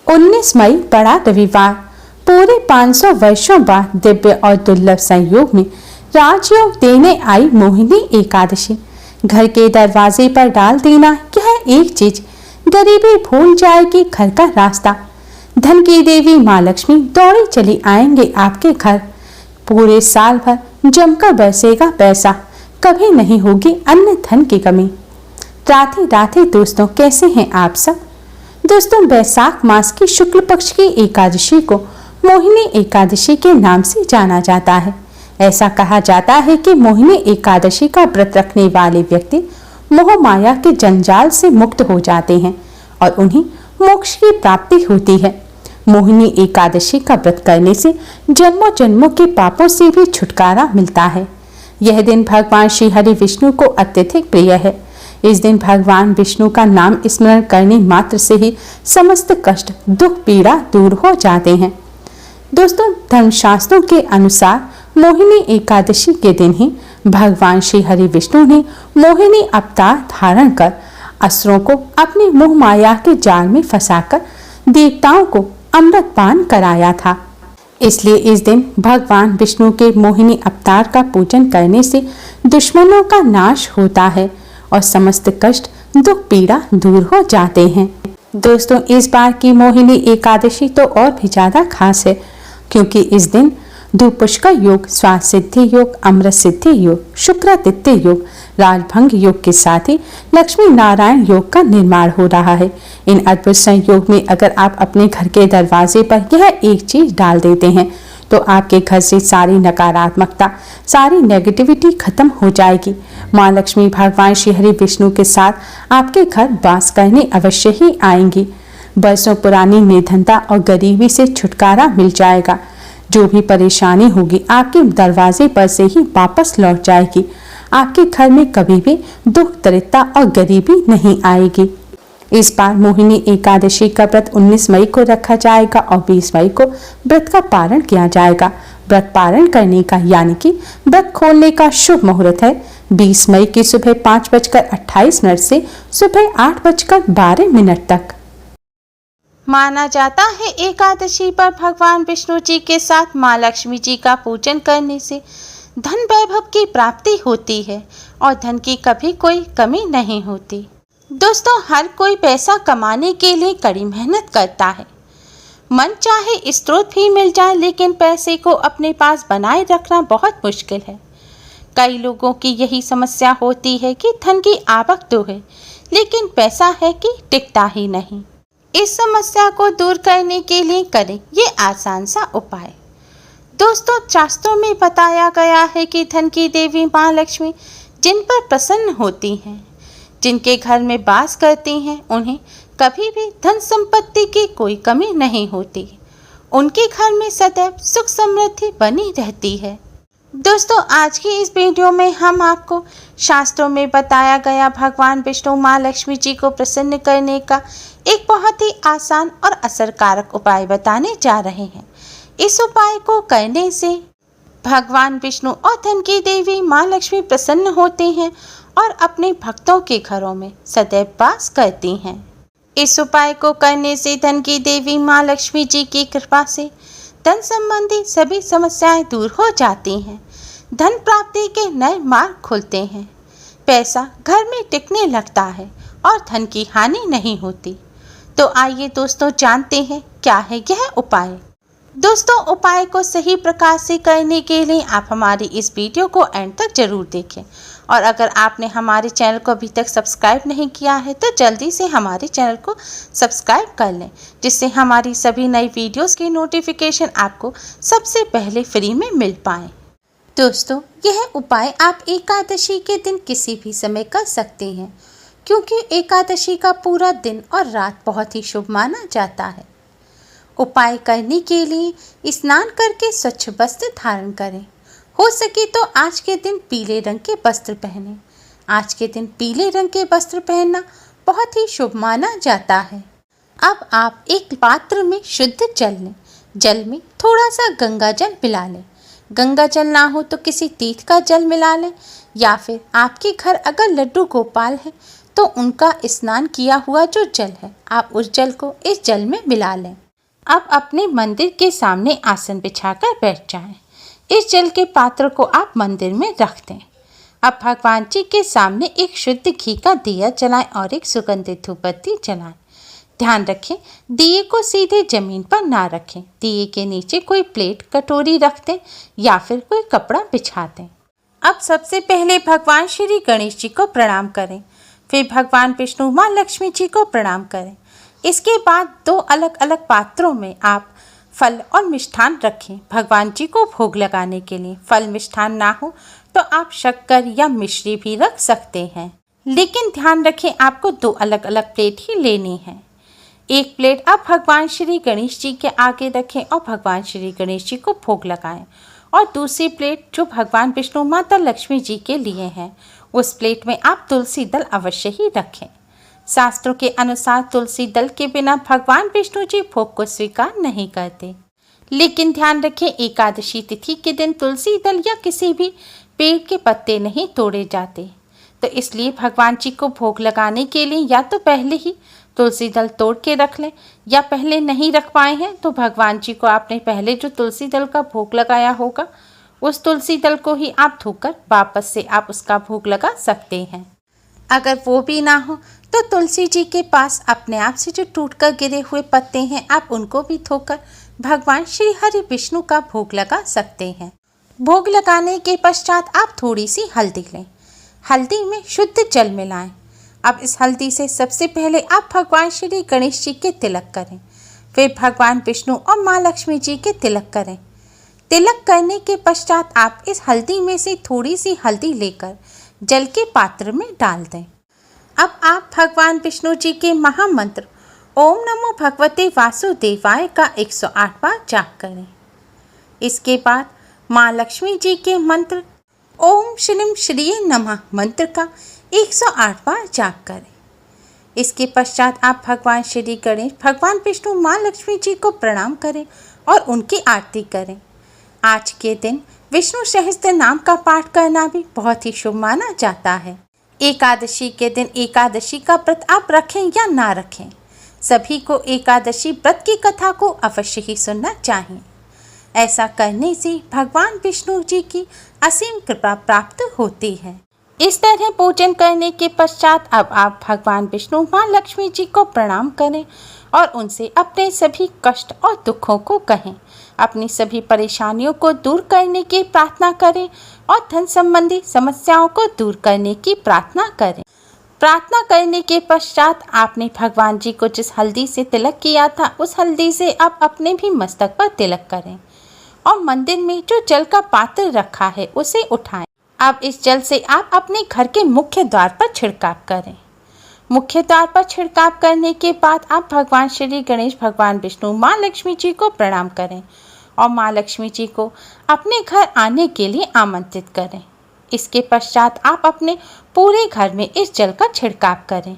19 मई बड़ा रविवार। पूरे 500 वर्षों बाद दिव्य और दुर्लभ संयोग में राजयोग देने आई मोहिनी एकादशी। घर के दरवाजे पर डाल देना यह एक चीज, गरीबी भूल जाएगी घर का रास्ता। धन की देवी माँ लक्ष्मी दौड़ी चली आएंगे आपके घर। पूरे साल भर जमकर बरसेगा पैसा, कभी नहीं होगी अन्न धन की कमी। राधे राधे दोस्तों, कैसे हैं आप सब। दोस्तों, वैशाख मास की शुक्ल पक्ष की एकादशी को मोहिनी एकादशी के नाम से जाना जाता है। ऐसा कहा जाता है कि मोहिनी एकादशी का व्रत रखने वाले व्यक्ति मोह माया के जंजाल से मुक्त हो जाते हैं और उन्हें मोक्ष की प्राप्ति होती है। मोहिनी एकादशी का व्रत करने से जन्मों जन्मों के पापों से भी छुटकारा मिलता है। यह दिन भगवान श्री हरि विष्णु को अत्यधिक प्रिय है। इस दिन भगवान विष्णु का नाम स्मरण करने मात्र से ही समस्त कष्ट, दुख, पीड़ा दूर हो जाते हैं। दोस्तों, धर्मशास्त्रों के अनुसार मोहिनी एकादशी के दिन ही भगवान श्री हरि विष्णु ने मोहिनी अवतार धारण कर असुरों को अपनी मोह माया के जाल में फंसाकर देवताओं को अमृतपान कराया था। इसलिए इस दिन भगवान विष्णु के मोहिनी अवतार का पूजन करने से दुश्मनों का नाश होता है और समस्त कष्ट, दुख, पीड़ा दूर हो जाते हैं। दोस्तों, इस बार की मोहिनी एकादशी तो और भी ज्यादा खास है, क्योंकि इस दिन धूपुष्कर योग, स्वास्थ्य सिद्धि योग, अमृत सिद्धि योग, शुक्रादित्य योग, राजभंग योग के साथ ही लक्ष्मी नारायण योग का निर्माण हो रहा है। इन अद्भुत संयोग में अगर आप अपने घर के दरवाजे पर यह एक चीज डाल देते हैं तो आपके घर से सारी नकारात्मकता, सारी नेगेटिविटी खत्म हो जाएगी। माँ लक्ष्मी भगवान श्री हरि विष्णु के साथ आपके घर वास करने अवश्य ही आएंगी। बरसों पुरानी निर्धनता और गरीबी से छुटकारा मिल जाएगा। जो भी परेशानी होगी आपके दरवाजे पर से ही वापस लौट जाएगी। आपके घर में कभी भी दुख, दरिद्रता और गरीबी नहीं आएगी। इस बार मोहिनी एकादशी का व्रत 19 मई को रखा जाएगा और 20 मई को व्रत का पारण किया जाएगा। व्रत पारण करने का यानी कि व्रत खोलने का शुभ मुहूर्त है 20 मई की सुबह 5:28 से सुबह 8:12 तक। माना जाता है एकादशी पर भगवान विष्णु जी के साथ माँ लक्ष्मी जी का पूजन करने से धन वैभव की प्राप्ति होती है और धन की कभी कोई कमी नहीं होती। दोस्तों, हर कोई पैसा कमाने के लिए कड़ी मेहनत करता है। मन चाहे स्रोत भी मिल जाए, लेकिन पैसे को अपने पास बनाए रखना बहुत मुश्किल है। कई लोगों की यही समस्या होती है कि धन की आवक तो है, लेकिन पैसा है कि टिकता ही नहीं। इस समस्या को दूर करने के लिए करें ये आसान सा उपाय। दोस्तों, शास्त्रों में बताया गया है कि धन की देवी माँ लक्ष्मी जिन पर प्रसन्न होती हैं, जिनके घर में वास करती हैं, उन्हें कभी भी धन संपत्ति की कोई कमी नहीं होती। उनके घर में सदैव सुख समृद्धि बनी रहती है। दोस्तों, आज की इस वीडियो में हम आपको शास्त्रों में बताया गया भगवान विष्णु माँ लक्ष्मी जी को प्रसन्न करने का एक बहुत ही आसान और असरकारक उपाय बताने जा रहे हैं। इस उपाय को करने से भगवान विष्णु और धन की देवी माँ लक्ष्मी प्रसन्न होते हैं और अपने भक्तों के घरों में सदैव वास करती हैं। इस उपाय को करने से धन की देवी माँ लक्ष्मी जी की कृपा से धन संबंधी सभी समस्याएं दूर हो जाती हैं। धन प्राप्ति के नए मार्ग खुलते हैं। पैसा घर में टिकने लगता है और धन की हानि नहीं होती। तो आइए दोस्तों, जानते हैं क्या है यह उपाय। दोस्तों, उपाय को सही प्रकार से करने के लिए आप हमारी इस वीडियो को एंड तक जरूर देखें। और अगर आपने हमारे चैनल को अभी तक सब्सक्राइब नहीं किया है तो जल्दी से हमारे चैनल को सब्सक्राइब कर लें, जिससे हमारी सभी नई वीडियोस की नोटिफिकेशन आपको सबसे पहले फ्री में मिल पाए। दोस्तों, यह उपाय आप एकादशी के दिन किसी भी समय कर सकते हैं, क्योंकि एकादशी का पूरा दिन और रात बहुत ही शुभ माना जाता है। उपाय करने के लिए स्नान करके स्वच्छ वस्त्र धारण करें। हो सके तो आज के दिन पीले रंग के वस्त्र पहनें। आज के दिन पीले रंग के वस्त्र पहनना बहुत ही शुभ माना जाता है। अब आप एक पात्र में शुद्ध जल लें। जल में थोड़ा सा गंगा जल मिला लें। गंगा जल ना हो तो किसी तीर्थ का जल मिला लें, या फिर आपके घर अगर लड्डू गोपाल है तो उनका स्नान किया हुआ जो जल है, आप उस जल को इस जल में मिला लें। अब अपने मंदिर के सामने आसन बिछाकर बैठ जाएं। इस जल के पात्र को आप मंदिर में रख दें। अब भगवान जी के सामने एक शुद्ध घी का दिया जलाएं और एक सुगंधित धूपबत्ती जलाएं। ध्यान रखें, दिए को सीधे जमीन पर ना रखें। दिए के नीचे कोई प्लेट, कटोरी रख दें या फिर कोई कपड़ा बिछा दें। अब सबसे पहले भगवान श्री गणेश जी को प्रणाम करें, फिर भगवान विष्णु, माँ लक्ष्मी जी को प्रणाम करें। इसके बाद 2 अलग अलग पात्रों में आप फल और मिष्ठान रखें भगवान जी को भोग लगाने के लिए। फल मिष्ठान ना हो तो आप शक्कर या मिश्री भी रख सकते हैं, लेकिन ध्यान रखें आपको 2 अलग अलग प्लेट ही लेनी है। एक प्लेट आप भगवान श्री गणेश जी के आगे रखें और भगवान श्री गणेश जी को भोग लगाएं, और दूसरी प्लेट जो भगवान विष्णु, माता लक्ष्मी जी के लिए है, उस प्लेट में आप तुलसी दल अवश्य ही रखें। शास्त्रों के अनुसार तुलसी दल के बिना भगवान विष्णु जी भोग को स्वीकार नहीं करते, लेकिन ध्यान रखें एकादशी तिथि के दिन तुलसी दल या किसी भी पेड़ के पत्ते नहीं तोड़े जाते। तो इसलिए भगवान जी को भोग लगाने के लिए या तो पहले ही तुलसी दल तोड़ के रख लें, या पहले नहीं रख पाए हैं तो भगवान जी को आपने पहले जो तुलसी दल का भोग लगाया होगा उस तुलसी दल को ही आप धोकर वापस से आप उसका भोग लगा सकते हैं। अगर वो भी ना हो तो तुलसी जी के पास अपने आप से जो टूटकर गिरे हुए पत्ते हैं, आप उनको भी धोकर भगवान श्री हरि विष्णु का भोग लगा सकते हैं। भोग लगाने के पश्चात आप थोड़ी सी हल्दी लें, हल्दी में शुद्ध जल मिलाएं। अब इस हल्दी से सबसे पहले आप भगवान श्री गणेश जी के तिलक करें, फिर भगवान विष्णु और माँ लक्ष्मी जी के तिलक करें। तिलक करने के पश्चात आप इस हल्दी में से थोड़ी सी हल्दी लेकर जल के पात्र में डाल दें। अब आप भगवान विष्णु जी के महामंत्र ओम नमो भगवते वासुदेवाय का 108 बार जाप करें। इसके बाद माँ लक्ष्मी जी के मंत्र ओम श्रीं श्रीये नमः मंत्र का 108 बार जाप करें। इसके पश्चात आप भगवान श्री गणेश, भगवान विष्णु, माँ लक्ष्मी जी को प्रणाम करें और उनकी आरती करें। आज के दिन विष्णु सहस्त्र नाम का पाठ करना भी बहुत ही शुभ माना जाता है। एकादशी के दिन एकादशी का व्रत आप रखें या ना रखें, सभी को एकादशी व्रत की कथा को अवश्य ही सुनना चाहिए। ऐसा करने से भगवान विष्णु जी की असीम कृपा प्राप्त होती है। इस तरह पूजन करने के पश्चात अब आप भगवान विष्णु, माँ लक्ष्मी जी को प्रणाम करें और उनसे अपने सभी कष्ट और दुखों को कहें। अपनी सभी परेशानियों को दूर करने की प्रार्थना करें और धन संबंधी समस्याओं को दूर करने की प्रार्थना करें। प्रार्थना करने के पश्चात आपने भगवान जी को जिस हल्दी से तिलक किया था उस हल्दी से आप अपने भी मस्तक पर तिलक करें और मंदिर में जो जल का पात्र रखा है उसे उठाएं। अब इस जल से आप अपने घर के मुख्य द्वार पर छिड़काव करें। मुख्य द्वार पर छिड़काव करने के बाद आप भगवान श्री गणेश, भगवान विष्णु, माँ लक्ष्मी जी को प्रणाम करें और माँ लक्ष्मी जी को अपने घर आने के लिए आमंत्रित करें। इसके पश्चात आप अपने पूरे घर में इस जल का छिड़काव करें।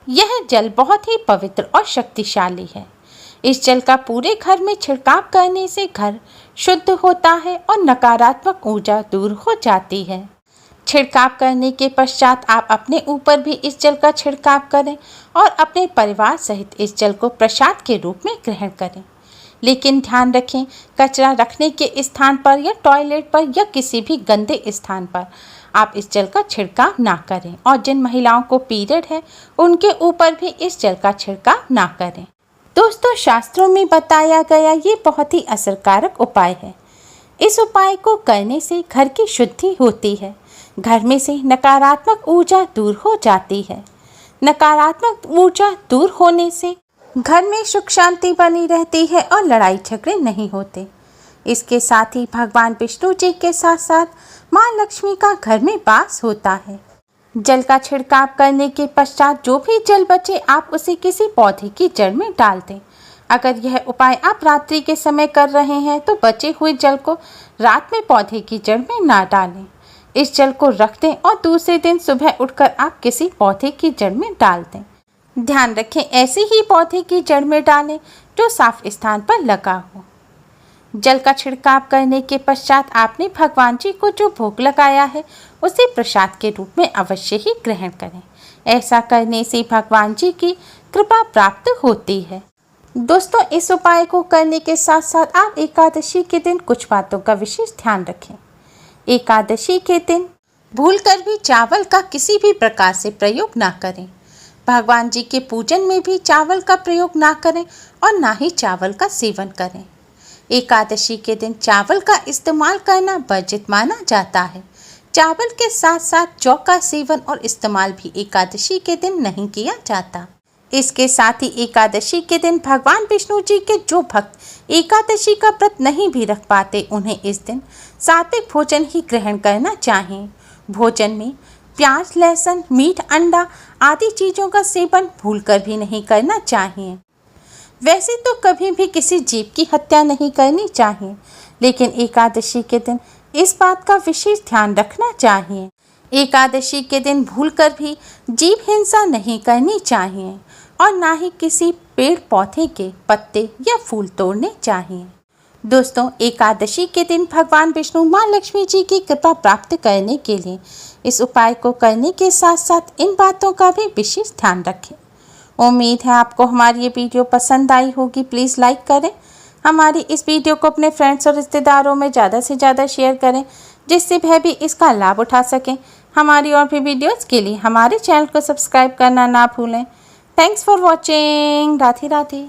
यह जल बहुत ही पवित्र और शक्तिशाली है। इस जल का पूरे घर में छिड़काव करने से घर शुद्ध होता है और नकारात्मक ऊर्जा दूर हो जाती है। छिड़काव करने के पश्चात आप अपने ऊपर भी इस जल का छिड़काव करें और अपने परिवार सहित इस जल को प्रसाद के रूप में ग्रहण करें। लेकिन ध्यान रखें, कचरा रखने के स्थान पर या टॉयलेट पर या किसी भी गंदे स्थान पर आप इस जल का छिड़काव ना करें और जिन महिलाओं को पीरियड है उनके ऊपर भी इस जल का छिड़काव ना करें। दोस्तों, शास्त्रों में बताया गया ये बहुत ही असरकारक उपाय है। इस उपाय को करने से घर की शुद्धि होती है, घर में से नकारात्मक ऊर्जा दूर हो जाती है। नकारात्मक ऊर्जा दूर होने से घर में सुख शांति बनी रहती है और लड़ाई झगड़े नहीं होते। इसके साथ ही भगवान विष्णु जी के साथ साथ माँ लक्ष्मी का घर में वास होता है। जल का छिड़काव करने के पश्चात जो भी जल बचे आप उसे किसी पौधे की जड़ में डाल दें। अगर यह उपाय आप रात्रि के समय कर रहे हैं तो बचे हुए जल को रात में पौधे की जड़ में ना डालें। इस जल को रख दें और दूसरे दिन सुबह उठकर आप किसी पौधे की जड़ में डाल दें। ध्यान रखें, ऐसे ही पौधे की जड़ में डालें जो साफ स्थान पर लगा हो। जल का छिड़काव करने के पश्चात आपने भगवान जी को जो भोग लगाया है उसे प्रसाद के रूप में अवश्य ही ग्रहण करें। ऐसा करने से भगवान जी की कृपा प्राप्त होती है। दोस्तों, इस उपाय को करने के साथ साथ आप एकादशी के दिन कुछ बातों का विशेष ध्यान रखें। एकादशी के दिन भूलकर भी चावल का किसी भी प्रकार से प्रयोग ना करें। भगवान जी के पूजन में भी चावल का प्रयोग ना करें और ना ही चावल का सेवन करें। एकादशी के दिन चावल का इस्तेमाल करना वर्जित माना जाता है। चावल के साथ साथ जौ का सेवन और इस्तेमाल भी एकादशी के दिन नहीं किया जाता। इसके साथ ही एकादशी के दिन भगवान विष्णु जी के जो भक्त एकादशी का व्रत नहीं भी रख पाते, उन्हें इस दिन सात्विक भोजन ही ग्रहण करना चाहिए। भोजन में प्याज, लहसुन, मीट, अंडा आदि चीज़ों का सेवन भूलकर भी नहीं करना चाहिए। वैसे तो कभी भी किसी जीव की हत्या नहीं करनी चाहिए, लेकिन एकादशी के दिन इस बात का विशेष ध्यान रखना चाहिए। एकादशी के दिन भूलकर भी जीव हिंसा नहीं करनी चाहिए और ना ही किसी पेड़ पौधे के पत्ते या फूल तोड़ने चाहिए। दोस्तों, एकादशी के दिन भगवान विष्णु माँ लक्ष्मी जी की कृपा प्राप्त करने के लिए इस उपाय को करने के साथ साथ इन बातों का भी विशेष ध्यान रखें। उम्मीद है आपको हमारी ये वीडियो पसंद आई होगी। प्लीज़ लाइक करें। हमारी इस वीडियो को अपने फ्रेंड्स और रिश्तेदारों में ज़्यादा से ज़्यादा शेयर करें, जिससे वह भी इसका लाभ उठा सकें। हमारी और भी वीडियोज़ के लिए हमारे चैनल को सब्सक्राइब करना ना भूलें। Thanks for watching. Radhe Radhe.